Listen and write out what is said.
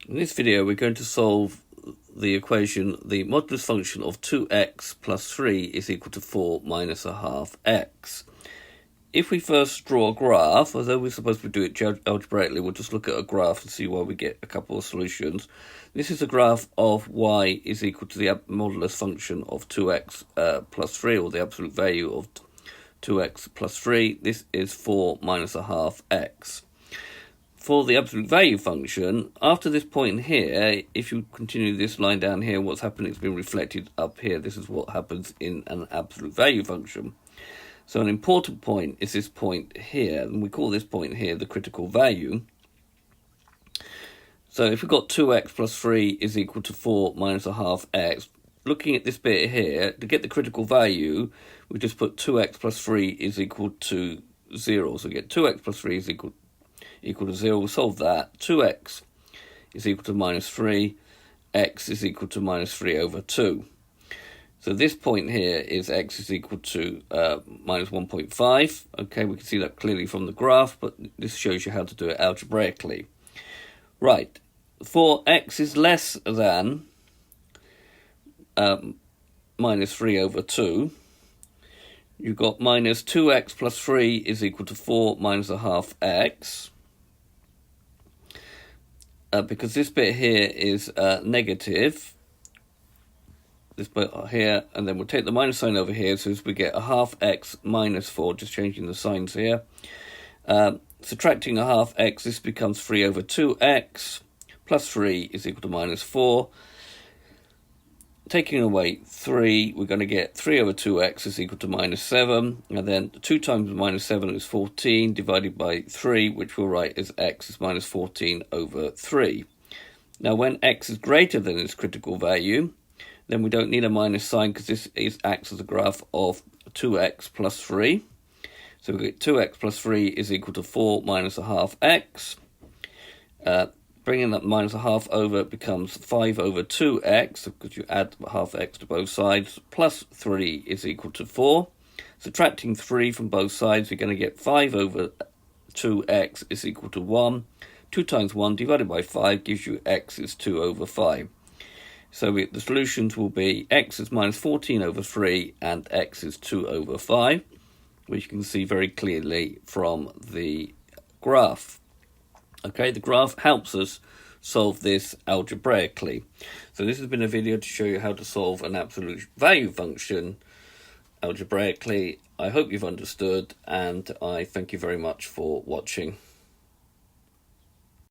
In this video, we're going to solve the equation, the modulus function of 2x plus 3 is equal to 4 minus a half x. If we first draw a graph, although we're supposed to do it algebraically, we'll just look at a graph and see why we get a couple of solutions. This is a graph of y is equal to the modulus function of 2x plus 3, or the absolute value of 2x plus 3. This is 4 minus a half x. For the absolute value function, after this point here, if you continue this line down here, what's happening is being reflected up here. This is what happens in an absolute value function. So an important point is this point here, and we call this point here the critical value. So if we've got 2x plus 3 is equal to 4 minus a half x, looking at this bit here, to get the critical value, we just put 2x plus 3 is equal to 0. So we get 2x plus 3 is equal to 0. We'll solve that. 2x is equal to minus 3. X is equal to minus 3 over 2. So this point here is x is equal to minus 1.5. Okay, we can see that clearly from the graph, but this shows you how to do it algebraically. Right, for x is less than minus 3 over 2, you've got minus 2x plus 3 is equal to 4 minus a half x. Because this bit here is negative, this bit here, and then we'll take the minus sign over here, so as we get a half x minus 4, just changing the signs here. Subtracting a half x, this becomes 3 over 2x, plus 3 is equal to minus 4. Taking away 3, we're going to get 3 over 2x is equal to minus 7, and then 2 times minus 7 is 14, divided by 3, which we'll write as x is minus 14 over 3. Now when x is greater than its critical value, then we don't need a minus sign, because this acts as a graph of 2x plus 3. So we get 2x plus 3 is equal to 4 minus a half x. Bringing that minus a half over, it becomes 5 over 2x, because you add half x to both sides, plus 3 is equal to 4. Subtracting 3 from both sides, we're going to get 5 over 2x is equal to 1. 2 times 1 divided by 5 gives you x is 2 over 5. So the solutions will be x is minus 14 over 3 and x is 2 over 5, which you can see very clearly from the graph. Okay, the graph helps us solve this algebraically. So this has been a video to show you how to solve an absolute value function algebraically. I hope you've understood, and I thank you very much for watching.